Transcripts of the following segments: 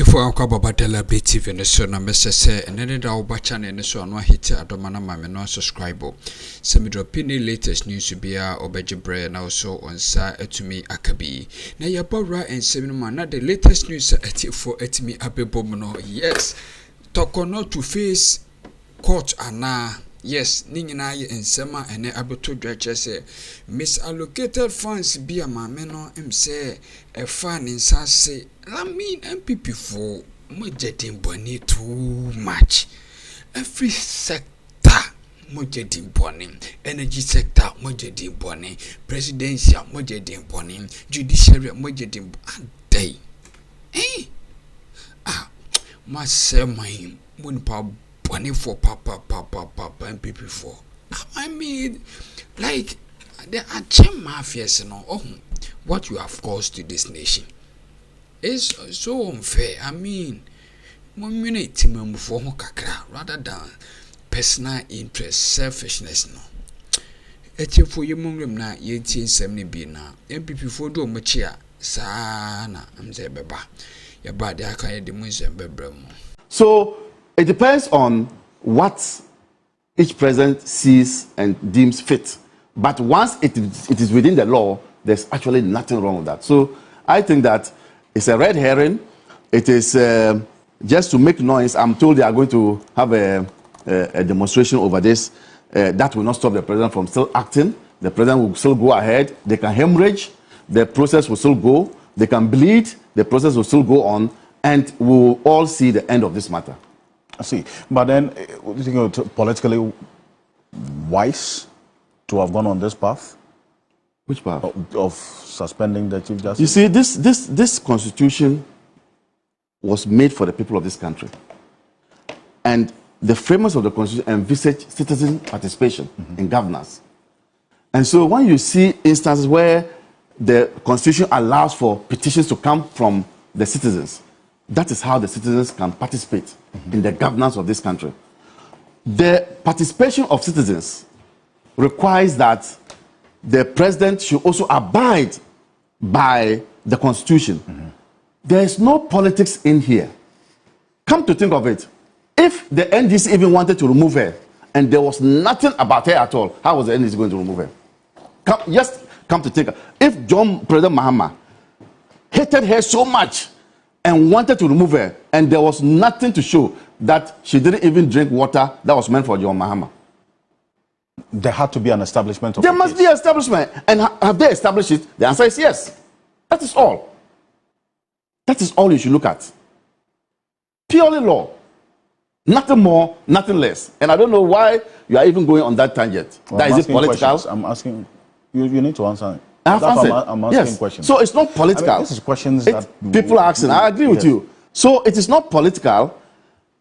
for our Kababadella Be TV and so number say and then our bachan and so on hit Adomana Mamma non subscribe. Semi drop in the latest news to be our Obejibre and also on Sa Etumi Akabi. Now your Bora and Seminoma, not the latest news at for Etimi Abebomono. Yes, Torkornoo to face court and yes, Ningina and Sema and Abeto Dredger say misallocated funds be a mameno say a fan in Sassy. I mean MPP for Mojetin Bonnie too much. Every sector Mojetin Bonnie, energy sector Mojetin Bonnie, presidential Mojetin Bonnie, judiciary Mojetin day. Eh? Must say my Munpa Bonnie for papa MPP for. I mean, like there are gem mafias and all. What you have caused to this nation is so unfair. I mean, 1 minute team for kakra rather than personal interest, selfishness. No, eti for you mungrim na 1870 be na MPP for do machia sana. I'm say beba ya bad ya kan the munse bebrem. So it depends on what each president sees and deems fit. But once it is within the law, there's actually nothing wrong with that. So I think that it's a red herring. It is just to make noise. I'm told they are going to have a demonstration over this. That will not stop the president from still acting. The president will still go ahead. They can hemorrhage. The process will still go. They can bleed. The process will still go on. And we'll all see the end of this matter. I see. But then, do you think it's politically wise to have gone on this path? Which path? Of suspending the Chief Justice? You see, this constitution was made for the people of this country. And the framers of the constitution envisage citizen participation in governance. And so when you see instances where the constitution allows for petitions to come from the citizens, that is how the citizens can participate in the governance of this country. The participation of citizens requires that the president should also abide by the constitution. There is no politics in here. Come to think of it, if the NDC even wanted to remove her and there was nothing about her at all, how was the NDC going to remove her? Come to think. If President Mahama hated her so much and wanted to remove her, and there was nothing to show that she didn't even drink water that was meant for John Mahama, there had to be an establishment of there must be an establishment. And have they established it? The answer is yes. That is all. That is all you should look at. Purely law. Nothing more, nothing less. And I don't know why you are even going on that tangent. Well, that is it political? Questions. I'm asking, you need to answer. I'm asking yes. questions. So it's not political. I mean, this is questions that people are asking. I agree with you. So it is not political.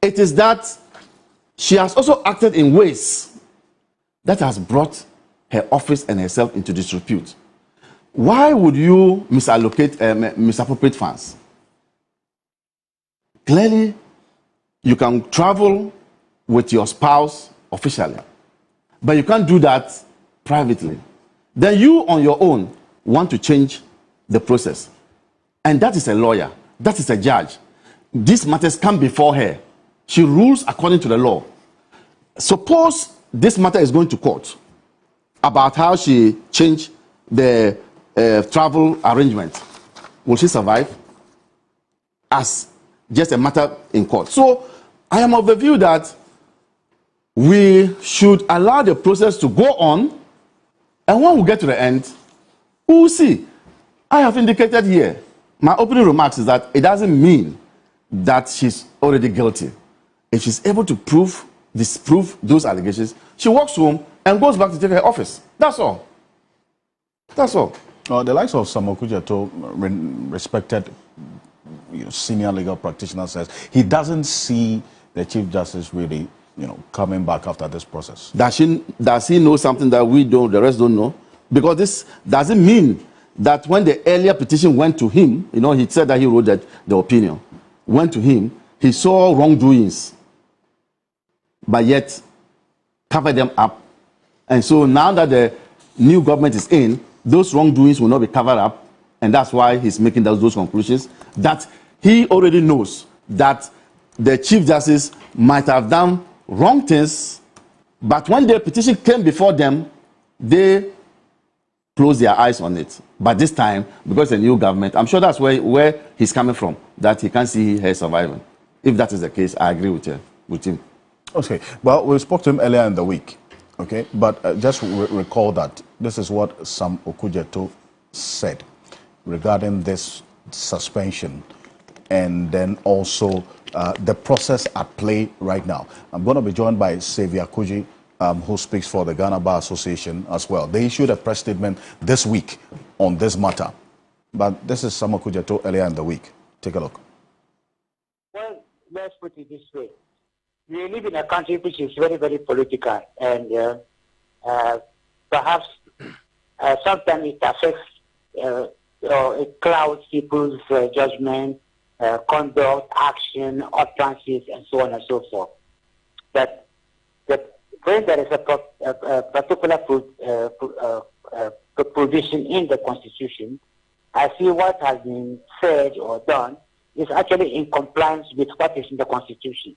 It is that she has also acted in ways that has brought her office and herself into disrepute. Why would you misappropriate funds? Clearly, you can travel with your spouse officially, but you can't do that privately. Then you on your own want to change the process. And that is a lawyer. That is a judge. These matters come before her. She rules according to the law. Suppose this matter is going to court about how she changed the travel arrangement. Will she survive? As just a matter in court. So I am of the view that we should allow the process to go on, and when we get to the end, we will see. I have indicated here, my opening remarks is that it doesn't mean that she's already guilty. If she's able to disprove those allegations, she walks home and goes back to take her office. That's all. That's all. The likes of Sam Okudzeto, respected senior legal practitioner, says he doesn't see the Chief Justice really, coming back after this process. Does he know something that we don't, the rest don't know? Because this doesn't mean that when the earlier petition went to him, he said that he wrote that the opinion went to him, he saw wrongdoings, but yet covered them up. And so now that the new government is in, those wrongdoings will not be covered up, and that's why he's making those conclusions that he already knows that the Chief Justice might have done wrong things, but when the petition came before them, they closed their eyes on it. But this time, because the new government, I'm sure that's where he's coming from, that he can't see her surviving. If that is the case, I agree with him. Okay, well, we spoke to him earlier in the week, okay? But just recall that this is what Sam Okudzeto said regarding this suspension and then also the process at play right now. I'm going to be joined by Xavier Kuji, who speaks for the Ghana Bar Association as well. They issued a press statement this week on this matter. But this is Sam Okudzeto earlier in the week. Take a look. Well, let's put it this way. We live in a country which is very, very political, and perhaps sometimes it affects or it clouds people's judgment, conduct, action, utterances, and so on and so forth. But when there is a particular provision in the Constitution, I see what has been said or done is actually in compliance with what is in the Constitution.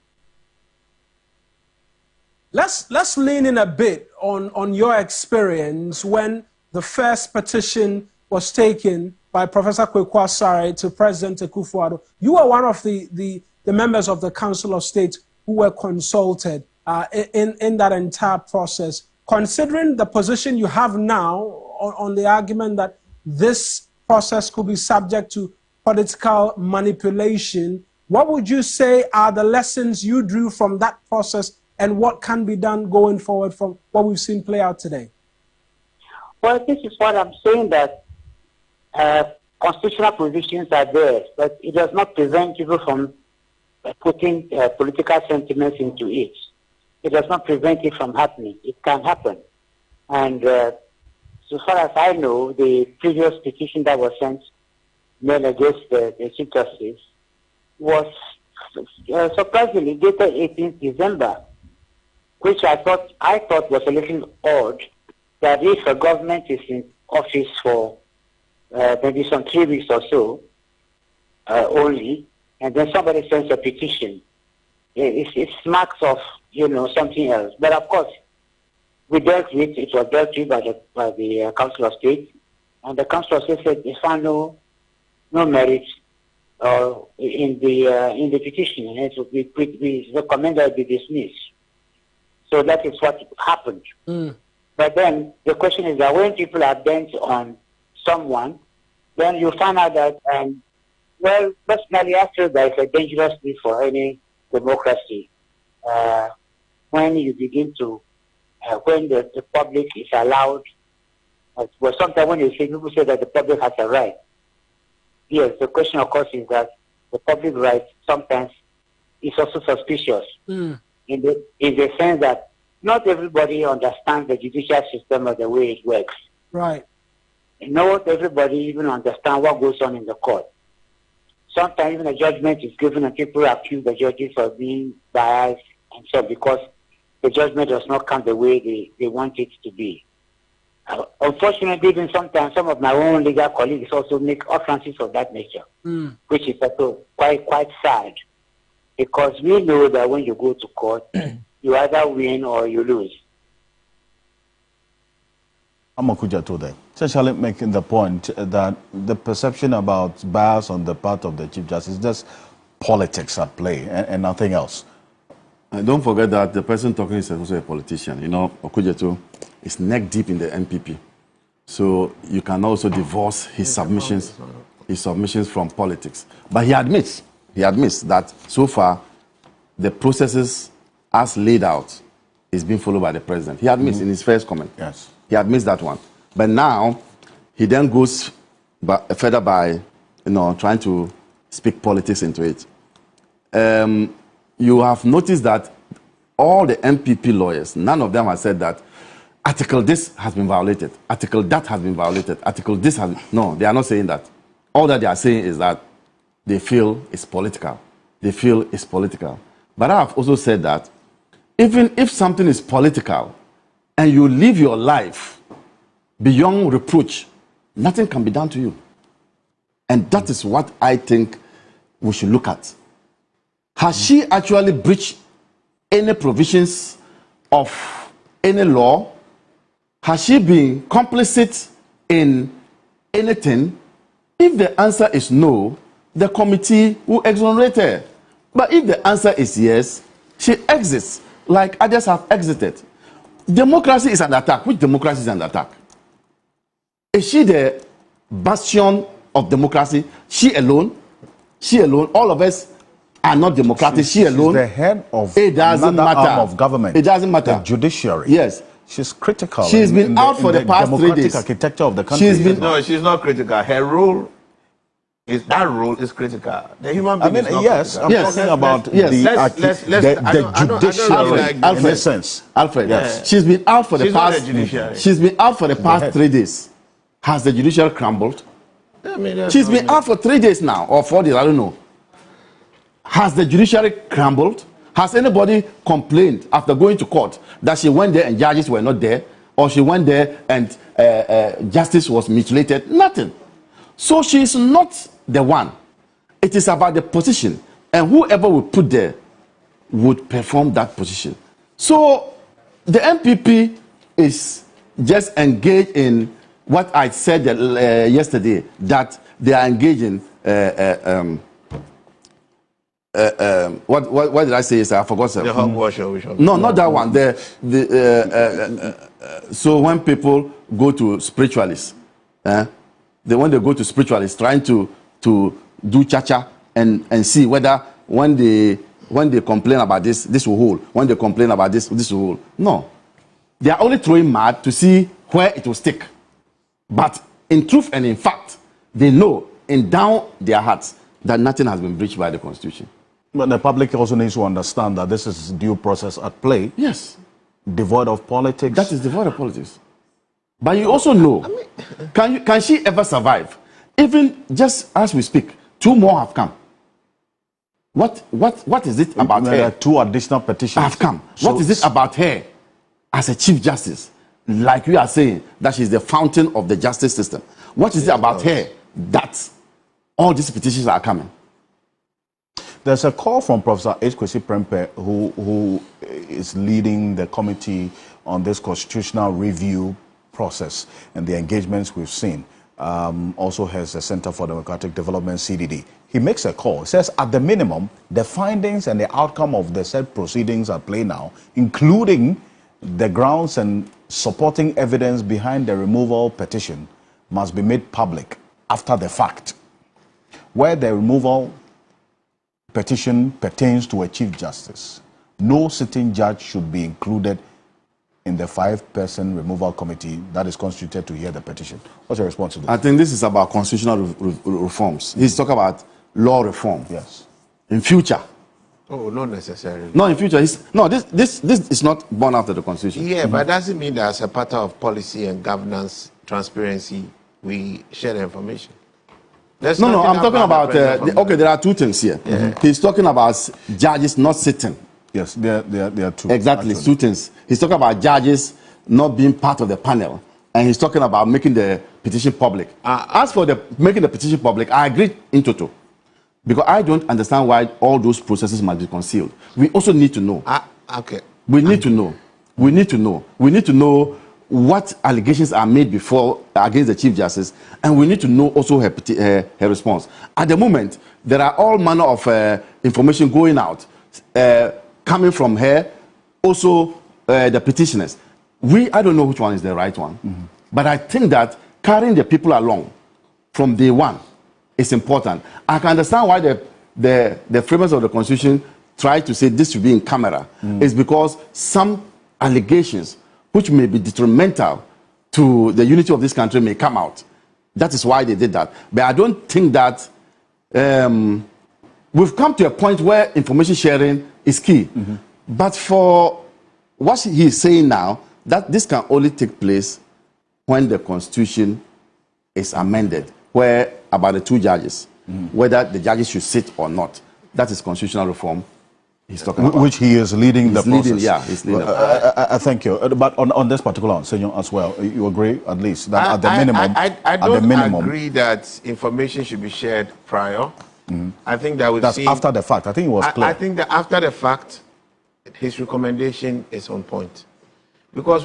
Let's lean in a bit on your experience when the first petition was taken by Professor Kweku Asare to President Akufo-Addo. You were one of the members of the Council of State who were consulted in that entire process. Considering the position you have now on the argument that this process could be subject to political manipulation, what would you say are the lessons you drew from that process and what can be done going forward from what we've seen play out today? Well, this is what I'm saying, that constitutional provisions are there, but it does not prevent people from putting political sentiments into it. It does not prevent it from happening. It can happen. And so far as I know, the previous petition that was sent made against the Chief Justice was surprisingly dated 18th December, which I thought was a little odd, that if a government is in office for maybe some 3 weeks or so only, and then somebody sends a petition, it smacks of, something else. But of course, it was dealt with by the Council of State, and the Council of State said they found no merit in the petition, and we recommended it be dismissed. So that is what happened. But then the question is that when people are bent on someone, then you find out that, well, personally, I feel that it's a dangerous thing for any democracy. When you begin to, when the public is allowed, well, sometimes when people say that the public has a right, yes, the question, of course, is that the public right sometimes is also suspicious in the sense that not everybody understands the judicial system or the way it works. Right. Not everybody even understands what goes on in the court. Sometimes even a judgment is given and people accuse the judges of being biased and so because the judgment does not come the way they want it to be. Unfortunately, even sometimes some of my own legal colleagues also make utterances of that nature, which is also quite sad, because we know that when you go to court, you either win or you lose. Sam Okudzeto there, essentially making the point that the perception about bias on the part of the Chief Justice is just politics at play and nothing else. And don't forget that the person talking is also a politician. Okudzeto is neck deep in the NPP. So you can also divorce his submissions from politics. But he admits that so far the processes as laid out is being followed by the president. He admits in his first comment. Yes. He admits that one. But now he then goes further by trying to speak politics into it. You have noticed that all the MPP lawyers, none of them have said that Article this has been violated, Article that has been violated, Article this has... No, they are not saying that. All that they are saying is that they feel it's political. They feel it's political. But I have also said that even if something is political and you live your life beyond reproach, nothing can be done to you. And that is what I think we should look at. Has she actually breached any provisions of any law? Has she been complicit in anything? If the answer is no, the committee will exonerate her. But if the answer is yes, she exits like others have exited. Democracy is under attack. Which democracy is under attack? Is she the bastion of democracy? She alone? She alone? All of us are not democratic. She alone? She's the head of it doesn't another matter. arm of government. It doesn't matter. The judiciary. Yes. She's critical. She's been out for the past 3 days. Democratic architecture of the country. No, she's not critical. Her role is critical. The human being is not yes, critical. I'm talking about the judiciary in a sense. Alfred, yes. She's been out for the She's past. not the judiciary. She's been out for the past 3 days. Has the judiciary crumbled? I mean, She's been out for 3 days now, or 4 days. I don't know. Has the judiciary crumbled? Has anybody complained after going to court that she went there and judges were not there, or she went there and justice was mutilated? Nothing. So she is not the one. It is about the position, and whoever we put there would perform that position. So the MPP is just engaged in what I said yesterday, that they are engaging. What did I say? I forgot. The hogwash. No, not that one. So when people go to spiritualists, when they go to spiritualists, trying to do cha-cha and see whether when they complain about this will hold. When they complain about this will hold. No, they are only throwing mud to see where it will stick. But in truth and in fact, they know in down their hearts that nothing has been breached by the Constitution. But the public also needs to understand that this is due process at play. Yes. Devoid of politics. That is devoid of politics. But you also know, can she ever survive? Even just as we speak, 2 more have come. What is it about her? There are 2 additional petitions have come. So what is it about her as a Chief Justice? Like you are saying, that she's the fountain of the justice system. What is it about her that all these petitions are coming? There's a call from Professor Kesi Prempeh, who is leading the committee on this constitutional review process and the engagements we've seen. Also has the Center for Democratic Development, CDD. He makes a call. He says, at the minimum, the findings and the outcome of the said proceedings at play now, including the grounds and supporting evidence behind the removal petition, must be made public after the fact. Where the removal petition pertains to a Chief Justice, no sitting judge should be included in the 5-person removal committee that is constituted to hear the petition. What's your response to this? I think this is about constitutional reforms. He's talking about law reform. Yes. In future. Oh, not necessarily. No, in future. This is not born after the Constitution. Yeah, but it doesn't mean that as a part of policy and governance transparency, we share the information. No, I'm talking about, okay, there are 2 things here. Yeah. He's talking about judges not sitting. Yes, there are 2. Exactly, actually. 2 things. He's talking about judges not being part of the panel, and he's talking about making the petition public. As for making the petition public, I agree in total, because I don't understand why all those processes must be concealed. We also need to know. Okay. We need to know. We need to know. We need to know what allegations are made before against the Chief Justice, and we need to know also her response. At the moment, there are all manner of information going out, coming from her, also the petitioners. I don't know which one is the right one, but I think that carrying the people along from day one is important. I can understand why the framers of the Constitution try to say this should be in camera. It's because some allegations which may be detrimental to the unity of this country may come out. That is why they did that. But I don't think that we've come to a point where information sharing is key. But for what he is saying now, that this can only take place when the Constitution is amended, where about the 2 judges, whether the judges should sit or not. That is constitutional reform. He's talking about. Which he is leading the process. Yeah, he's leading. Thank you. But on this particular one, Senor, as well, you agree at least that at the minimum, I don't agree that information should be shared prior. I think that That's after the fact. I think it was clear. I think that after the fact, his recommendation is on point. Because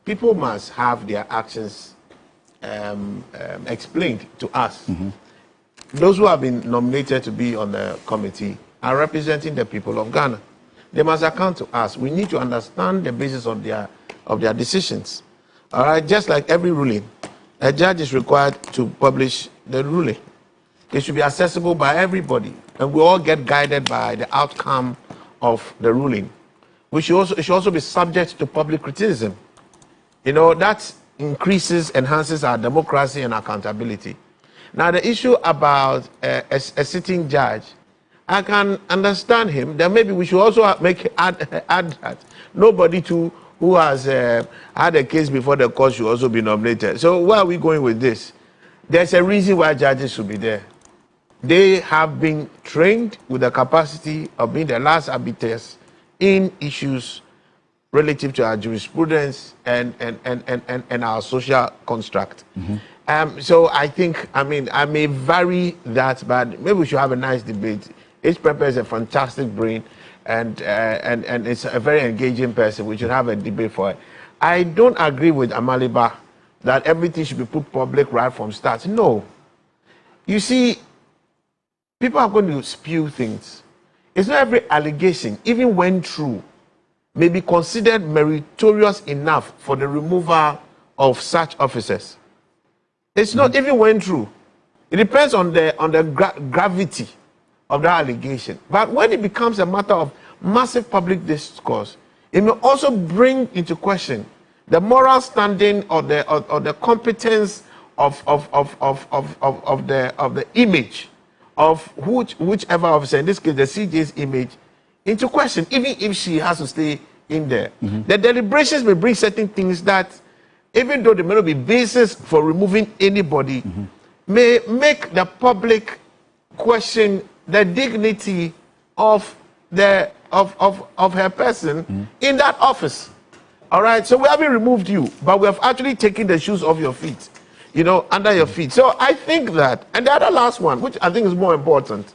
people must have their actions explained to us. Those who have been nominated to be on the committee are representing the people of Ghana. They must account to us. We need to understand the basis of their decisions. All right, just like every ruling, a judge is required to publish the ruling. It should be accessible by everybody, and we all get guided by the outcome of the ruling. It should also be subject to public criticism. You know, that enhances our democracy and accountability. Now, the issue about a sitting judge, I can understand him. Then maybe we should also add that nobody who has had a case before the court should also be nominated. So where are we going with this? There's a reason why judges should be there. They have been trained with the capacity of being the last arbiters in issues relative to our jurisprudence and our social construct. So I think, I may vary that, but maybe we should have a nice debate. Each Pepper is a fantastic brain, and it's a very engaging person. We should have a debate for it. I don't agree with Amaliba that everything should be put public right from start. No. You see, people are going to spew things. It's not every allegation, even when true, may be considered meritorious enough for the removal of such officers. It's not even when true. It depends on the gravity of that allegation. But when it becomes a matter of massive public discourse, it may also bring into question the moral standing or the competence of the image of whichever officer, in this case the CJ's image, into question, even if she has to stay in there. The deliberations may bring certain things that, even though there may not be basis for removing anybody, may make the public question the dignity of her person in that office. All right, so we haven't removed you, but we have actually taken the shoes off your feet, you know, under your feet. So I think that, and the other last one, which I think is more important,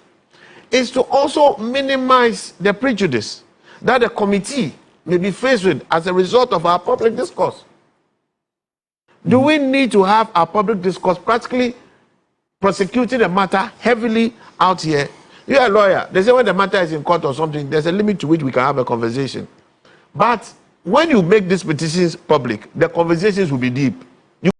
is to also minimize the prejudice that the committee may be faced with as a result of our public discourse. Do we need to have our public discourse practically prosecuting the matter heavily out here? You're a lawyer. They say when the matter is in court or something, there's a limit to which we can have a conversation. But when you make these petitions public, the conversations will be deep.